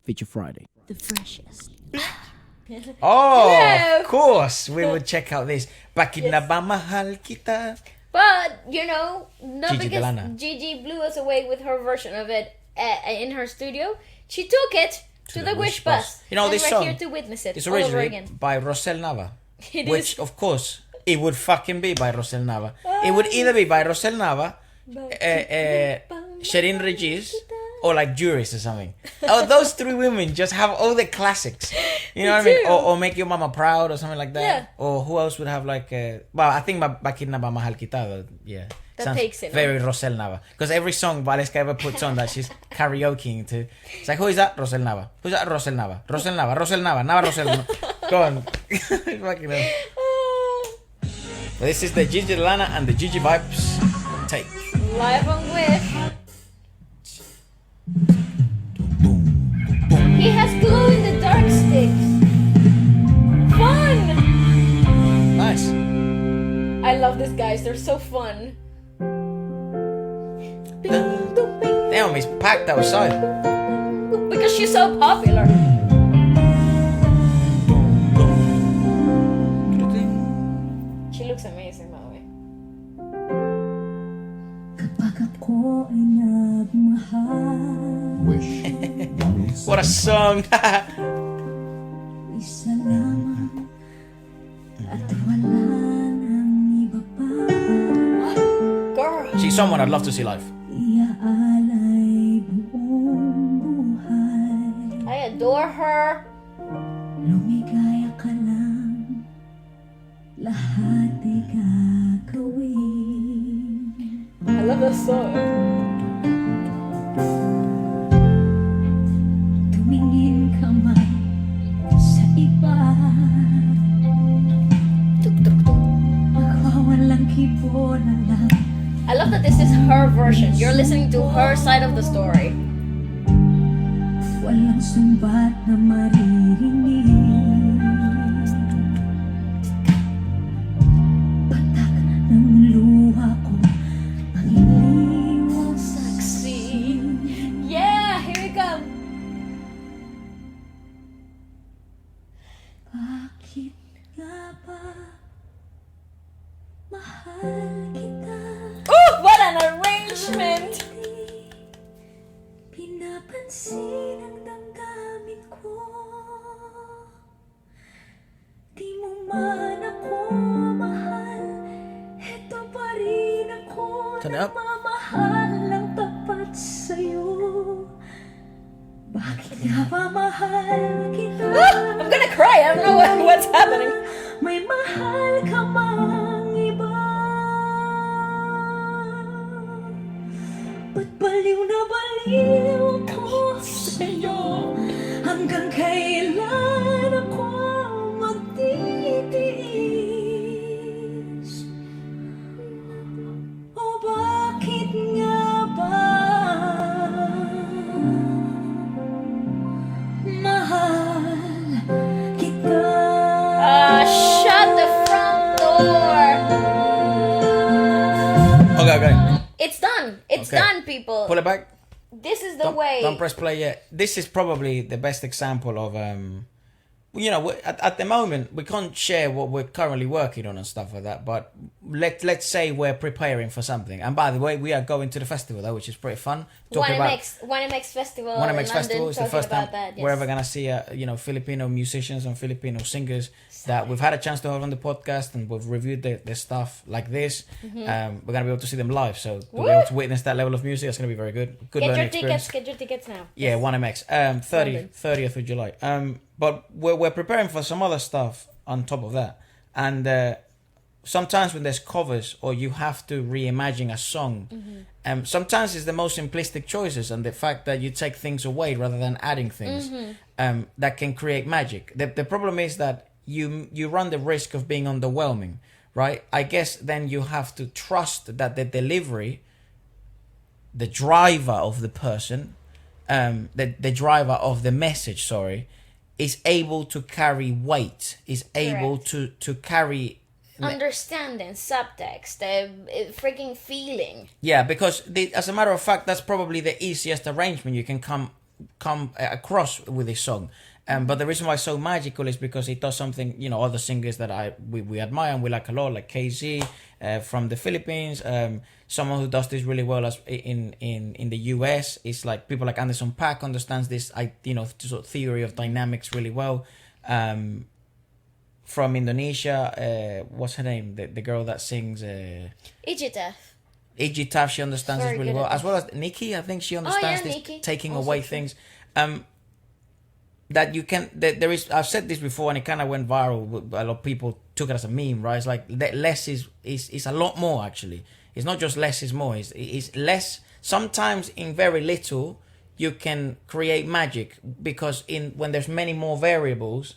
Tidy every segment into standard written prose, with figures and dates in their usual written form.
Feature Friday. The freshest. Oh, Yeah. of course, we would check out this. Bakit na ba mahal kita? But, you know, not Gigi De because Lana. Gigi blew us away with her version of it in her studio. She took it to the Wish Bus. You know, and this we're song here to witness it It's all over originally again. by Roselle Nava. It Which, is. of course, it would fucking be by Roselle Nava. It would either be by Roselle Nava, Sherin Regis, or like Juris or something. Oh, those three women just have all the classics. You know what I mean? do. Or Make Your Mama Proud or something like that. Yeah. Or who else would have like... well, I think Bakit na ba mahal kita, yeah. That Sounds takes it, very Roselle Nava. Because every song Waleska ever puts on that she's karaokeing to. It's like, who is that? Roselle Nava. Who's that? Roselle Nava. Roselle Nava. Roselle Nava. Nava Roselle. Go on. Fucking hell. But this is the Gigi De Lana and the Gigi Vibes take. Live on Wish. He has glow in the dark sticks. Fun! Nice. I love these guys. They're so fun. Damn, he's packed outside. Because she's so popular. She looks amazing, by the way. Kapag ako ay nagmahal, What a song. isa lamang at wala nang iba pa. Girl. She's someone I'd love to see live. Iaalay buong buhay. I adore her. Lumigaya ka lang, lahat ay gagawin. I love this song. Tumingin ka man sa iba, magwawalang kibo na lang. I love that this is her version. You're listening to her side of the story. Walang sumbat na maririnig. Patak ng luha ko ang iniwang saksi. Yeah, here we come. Bakit nga ba mahal kita? Ooh, what an arrangement! Di pinapansin ang damdamin ko. Di mo man ako mahal, eto pa rin ako Turn it up. nagmamahal ng tapat sa'yo. Bakit nga ba mahal kita? I'm gonna cry. I don't know what's happening. May mahal ka mang iba? Ba't baliw na baliw ako sa'yo? Hanggang kailan ako magtitiis? O bakit nga ba mahal kita? Shut the front door. Okay. It's done. It's Okay. done, people. Pull it back. This is the way. Don't press play yet. This is probably the best example of you know, at the moment we can't share what we're currently working on and stuff like that. But let's say we're preparing for something. And by the way, we are going to the festival though, which is pretty fun. One MX Festival. One in MX Festival London, is the talking first time about that, yes. we're ever gonna see you know, Filipino musicians and Filipino singers that we've had a chance to have on the podcast, and we've reviewed their stuff like this. Mm-hmm. We're gonna be able to see them live, so to be able to witness that level of music, it's gonna be very good. Good Get learning your experience. tickets. Get your tickets now. Yeah, 1MX. 30th of July. But we're preparing for some other stuff on top of that. And sometimes when there's covers or you have to reimagine a song, sometimes it's the most simplistic choices and the fact that you take things away rather than adding things that can create magic. The problem is that you run the risk of being underwhelming, right? I guess then you have to trust that the delivery, the driver of the person, the driver of the message, sorry, is able to carry weight, is able to carry Understanding, subtext, freaking feeling. Yeah, because as a matter of fact, that's probably the easiest arrangement you can come come across with this song. But the reason why it's so magical is because it does something, other singers that we admire and we like a lot, like KZ from the Philippines. Someone who does this really well as in the US is like people like Anderson .Paak understands this, sort of theory of dynamics really well. From Indonesia, what's her name? The girl that sings. Gigi Taf, she understands this really well, as well as Nikki. I think she understands this Nikki. taking Also away true. things. That you can. There is. I've said this before, and it kind of went viral. A lot of people took it as a meme, right? It's like less is a lot more. Actually, it's not just less is more. It's less. Sometimes in very little, you can create magic because when there's many more variables,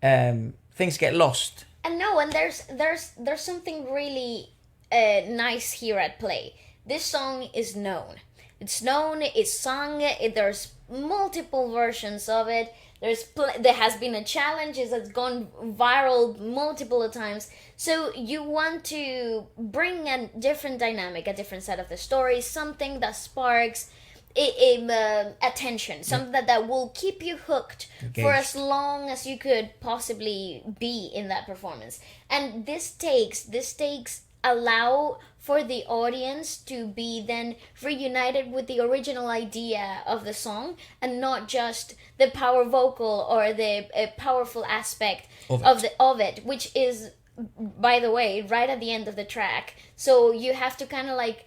things get lost. And there's something really nice here at play. This song is known. It's known. It's sung. There's multiple versions of it. There has been a challenge that's gone viral multiple times. So you want to bring a different dynamic, a different side of the story, something that sparks attention, something that will keep you hooked for as long as you could possibly be in that performance. And this takes allow for the audience to be then reunited with the original idea of the song and not just the power vocal or the powerful aspect of it, which is, by the way, right at the end of the track. So you have to kind of like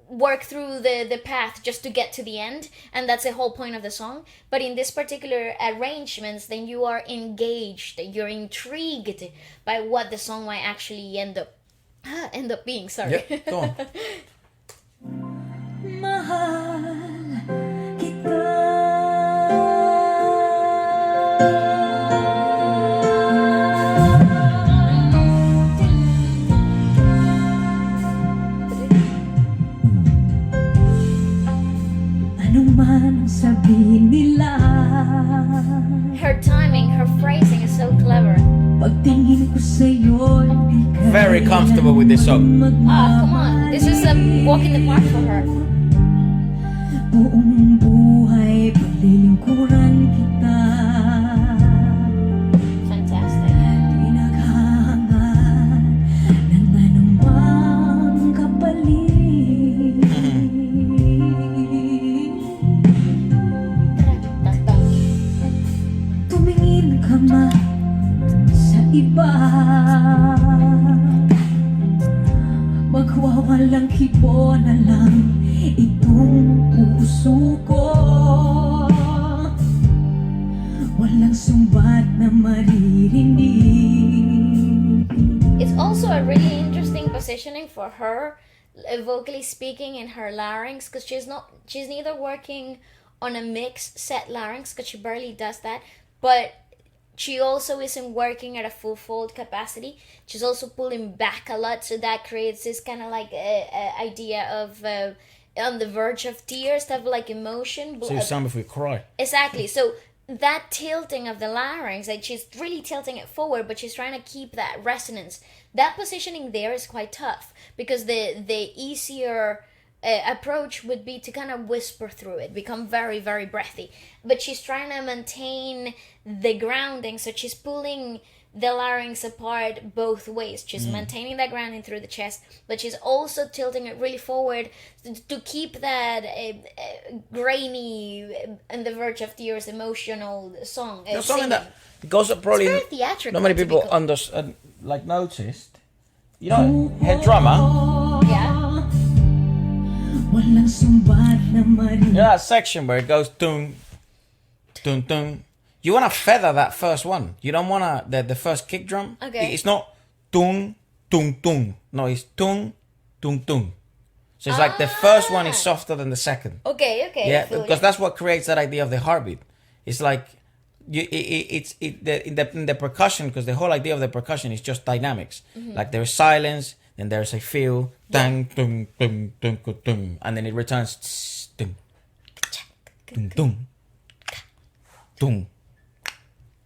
work through the path just to get to the end, and that's the whole point of the song. But in this particular arrangements, then you are engaged, you're intrigued by what the song might actually end up being. Sorry. Yep, go on. Mahal kita. Ano man ang sabihin nila. Her timing, her phrasing is so clever. Pagtingin ko sa'yo, di ka Very comfortable with this song. Come on. This is a walk in the park for her. Buong buhay, palilingkuran kita. Fantastic. Di naghahangad ng anumang kapalit. Tumingin ka man sa iba, magwawalang kibo na lang itong puso ko. Walang sumbat na maririnig. It's also a really interesting positioning for her, vocally speaking, in her larynx, because she's neither working on a mixed set larynx, because she barely does that, but she also isn't working at a full fold capacity. She's also pulling back a lot, so that creates this kind of like idea of on the verge of tears, type of like emotion. So you sound before you cry. Exactly. So that tilting of the larynx, like she's really tilting it forward, but she's trying to keep that resonance. That positioning there is quite tough, because the easier approach would be to kind of whisper through it, become very, very breathy. But she's trying to maintain the grounding, so she's pulling the larynx apart both ways. She's maintaining that grounding through the chest, but she's also tilting it really forward to keep that grainy and the verge of tears emotional song. There's something that goes up probably. It's very theatrical. Not many people noticed. You know, head drummer. Yeah. Walang sumbat na marinig. You know that section where it goes dun, dun, dun. You want to feather that first one. You don't want to the first kick drum. Okay. It's not dun, dun, dun. No, it's dun, dun, dun. So it's like the first one is softer than the second. Okay. Yeah, Fully. because that's what creates that idea of the heartbeat. It's like in the percussion, because the whole idea of the percussion is just dynamics. Like there is silence, then there's a feel, dang, dun, dun, dun, dun, dun, and then it returns, tss, dun, dun, dun, dun,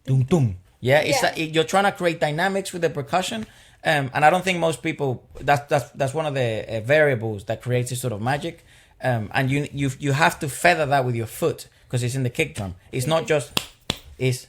dun, dun. Yeah, it's Yeah. like you're trying to create dynamics with the percussion, and I don't think most people. That's one of the variables that creates this sort of magic. And you have to feather that with your foot, because it's in the kick drum. It's not just, it's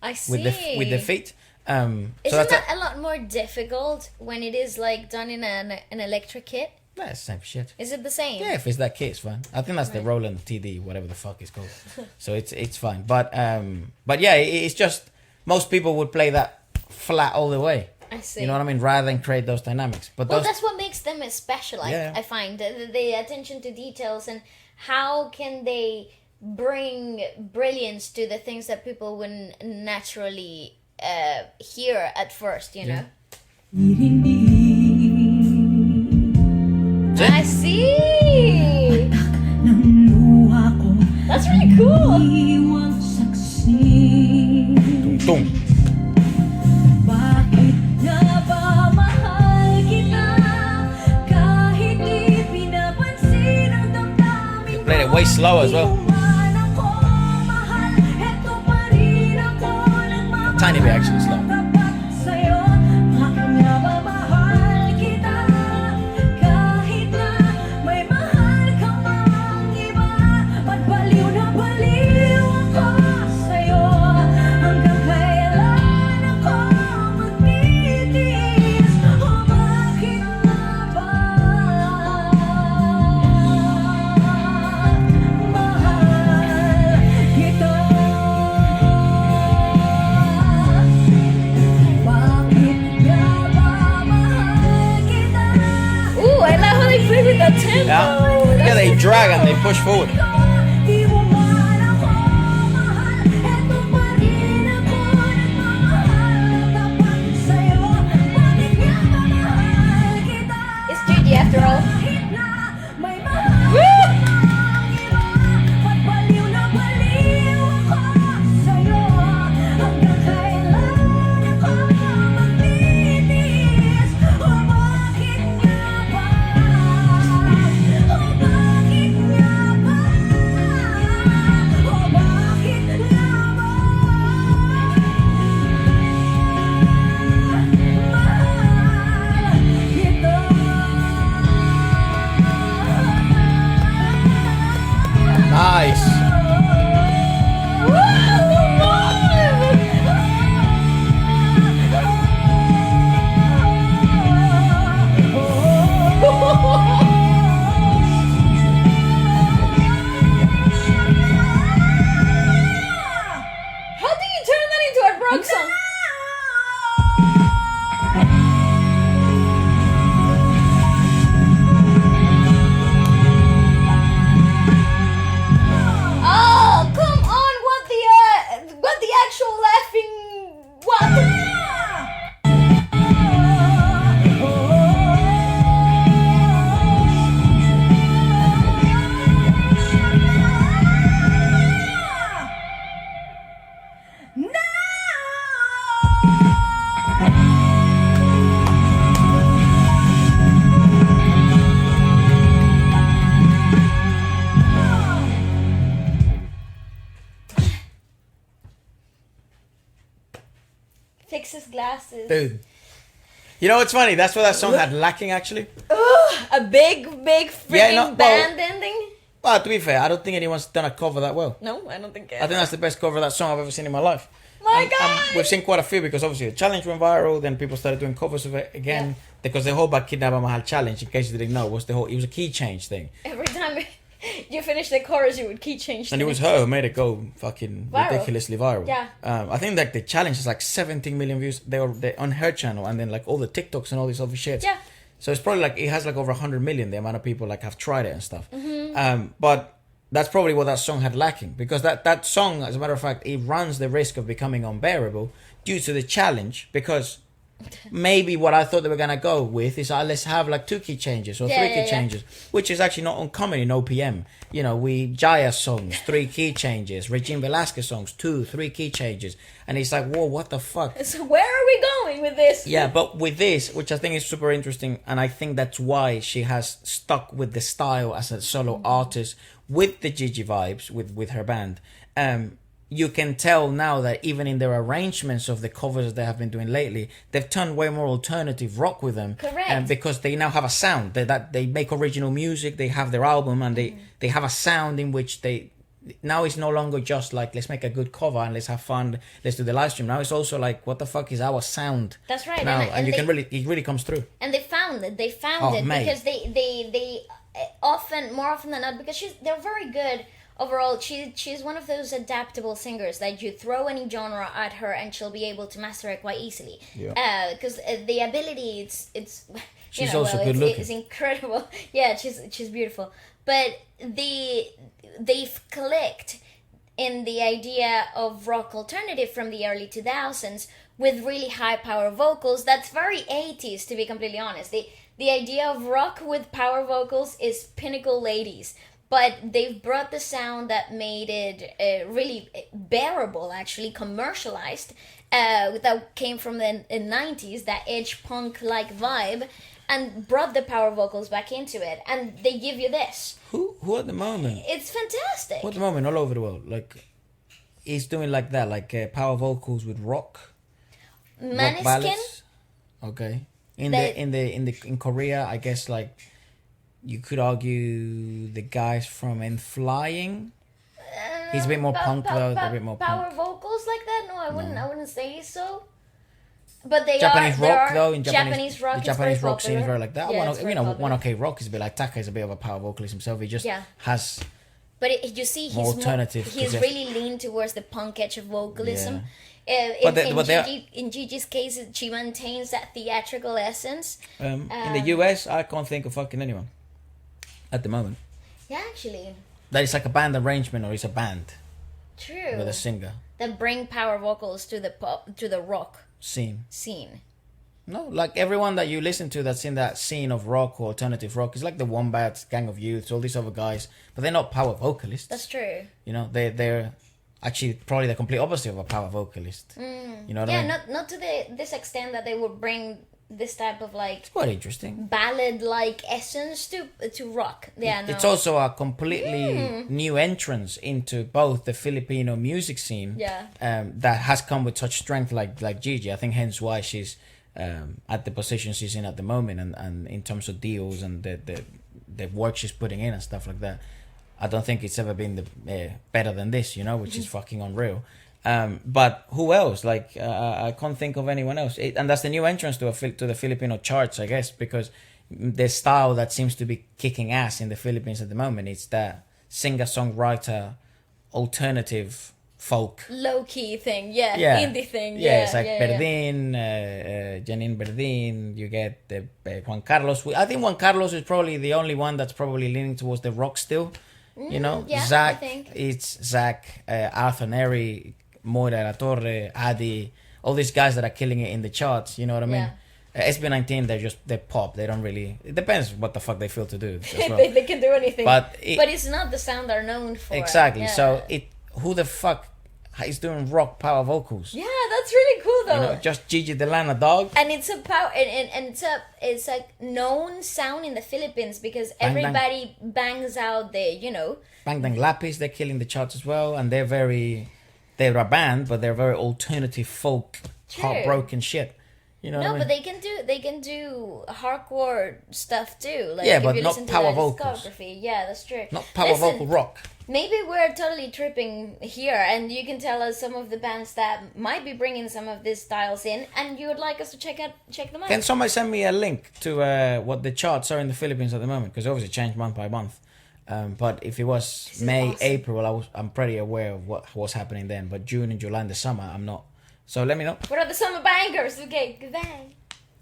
I see. with the feet. Isn't that's that a lot more difficult when it is like done in an electric kit? That's the same shit. Is it the same? Yeah, if it's that kit, it's fine. I think that's the Roland TD, whatever the fuck it's called. So it's fine. But yeah, it's just most people would play that flat all the way. I see. You know what I mean? Rather than create those dynamics. But Well, those, that's what makes them special. I find the attention to details and how can they bring brilliance to the things that people wouldn't naturally hear at first. You know. See? I see. That's really cool. Tung. Bakit nga ba mahal kita kahit di pinapansin ang damdamin They played it way slow as well. Tiny bit actually slow. Yeah, they drag and they push forward. It's Gigi after all. Nice. How do you turn that into a rock song? Oh, come on! What the actual laughing? What? Fix his glasses. Dude. You know what's funny? That's what that song had lacking actually. A big freaking band ending. Well, to be fair, I don't think anyone's done a cover that well. No, I don't think. I think that's the best cover of that song I've ever seen in my life. My God! We've seen quite a few because obviously the challenge went viral. Then people started doing covers of it again because the whole Bakit Mahal challenge, in case you didn't know, it was a key change thing. Every time you finish the chorus, you would key change. And it was her who made it go fucking Viral. ridiculously viral. Yeah. I think like the challenge is like 17 million views. They on her channel, and then like all the TikToks and all these other shit. Yeah. So it's probably like it has like over 100 million. The amount of people like have tried it and stuff. But that's probably what that song had lacking, because that song, as a matter of fact, it runs the risk of becoming unbearable due to the challenge, because maybe what I thought they were gonna go with is let's have like 2 key changes or 3 key changes, which is actually not uncommon in OPM. You know, we Jaya songs 3 key changes, Regine Velasquez songs 2, 3 key changes, and it's like, whoa, what the fuck? So where are we going with this? Yeah, but with this, which I think is super interesting, and I think that's why she has stuck with the style as a solo artist with the Gigi vibes with her band. you can tell now that even in their arrangements of the covers they have been doing lately, they've turned way more alternative rock with them. Correct. And because they now have a sound that they make original music, they have their album, and they have a sound in which they. Now it's no longer just like, let's make a good cover and let's have fun, let's do the live stream. Now it's also like, what the fuck is our sound? That's right. Now, and you can really, it really comes through. And they found it. They found Oh, it mate. because they often, more often than not, because they're very good overall. She's one of those adaptable singers that you throw any genre at her and she'll be able to master it quite easily. Yeah. Because the ability, it's She's also good looking. It's incredible. Yeah, she's beautiful. But they've clicked in the idea of rock alternative from the early 2000s with really high power vocals. That's very 80s, to be completely honest. The idea of rock with power vocals is pinnacle ladies. But they've brought the sound that made it really bearable, actually, commercialized, that came from the 90s, that edge punk-like vibe, and brought the power vocals back into it. And they give you this. Who at the moment? It's fantastic. Who at the moment all over the world, like, is doing like that, like power vocals with rock? Rock Maneskin? ballads? Okay. In Korea, I guess, like, you could argue the guys from In Flying. He's a bit more punk though. A bit more power punk. vocals like that? No, I wouldn't say so. But they Japanese are. rock though. In Japanese rock. the Japanese is very rock scene is popular. very like that. Yeah, it's very popular. One OK Rock is a bit like Taka. Is a bit of a power vocalist himself. He just has. But you see, he's more alternative. He's really leaned towards the punk edge of vocalism. Yeah. In Gigi's case, she maintains that theatrical essence. In the US, I can't think of fucking anyone at the moment. Yeah, actually. That is like a band arrangement, or it's a band True. with a singer That bring power vocals to the rock scene. No, like everyone that you listen to that's in that scene of rock or alternative rock is like the Wombats, Gang of Youths, all these other guys, but they're not power vocalists. that's true. You know, they're actually probably the complete opposite of a power vocalist. You know what I mean? not to this extent that they would bring this type of like It's quite interesting. ballad-like essence to rock. Yeah, no. It's also a completely new entrance into both the Filipino music scene. Yeah. That has come with such strength, like Gigi. I think hence why she's at the position she's in at the moment, and in terms of deals and the work she's putting in and stuff like that. I don't think it's ever been better than this, you know, which is fucking unreal. But who else? Like, I can't think of anyone else. And that's the new entrance to the Filipino charts, I guess, because the style that seems to be kicking ass in the Philippines at the moment, it's that singer-songwriter, alternative folk. Low-key thing, indie thing. Yeah, it's like Berdin, Janine Berdin, you get Juan Carlos. I think Juan Carlos is probably the only one that's probably leaning towards the rock still. You know, yeah, Zach, I think. it's Zach, Arthur Neri, Moira La Torre, Adi, all these guys that are killing it in the charts. You know what I mean? SB19, they're pop. They don't really. It depends what the fuck they feel to do. As well. they can do anything. But it's not the sound they're known for. Exactly. Yeah. So who the fuck is doing rock power vocals? Yeah, that's really cool though. You know, just Gigi De Lana, dog. And it's a power, and it's a known sound in the Philippines because Bang, everybody bangs out Bang Dang Lapis, they're killing the charts as well, and they're a band, but they're very alternative folk, heartbroken shit. You know? No, what I mean? but they can do hardcore stuff too. Like, yeah, if but you not listen to power their vocals. discography. Yeah, that's true. Not power vocal rock. Maybe we're totally tripping here, and you can tell us some of the bands that might be bringing some of these styles in, and you would like us to check them out. Can somebody send me a link to what the charts are in the Philippines at the moment? Because obviously it changed month by month. But if it was May, awesome. April, I'm pretty aware of what was happening then. But June and July and the summer, I'm not. So let me know. What are the summer bangers? Okay, goodbye.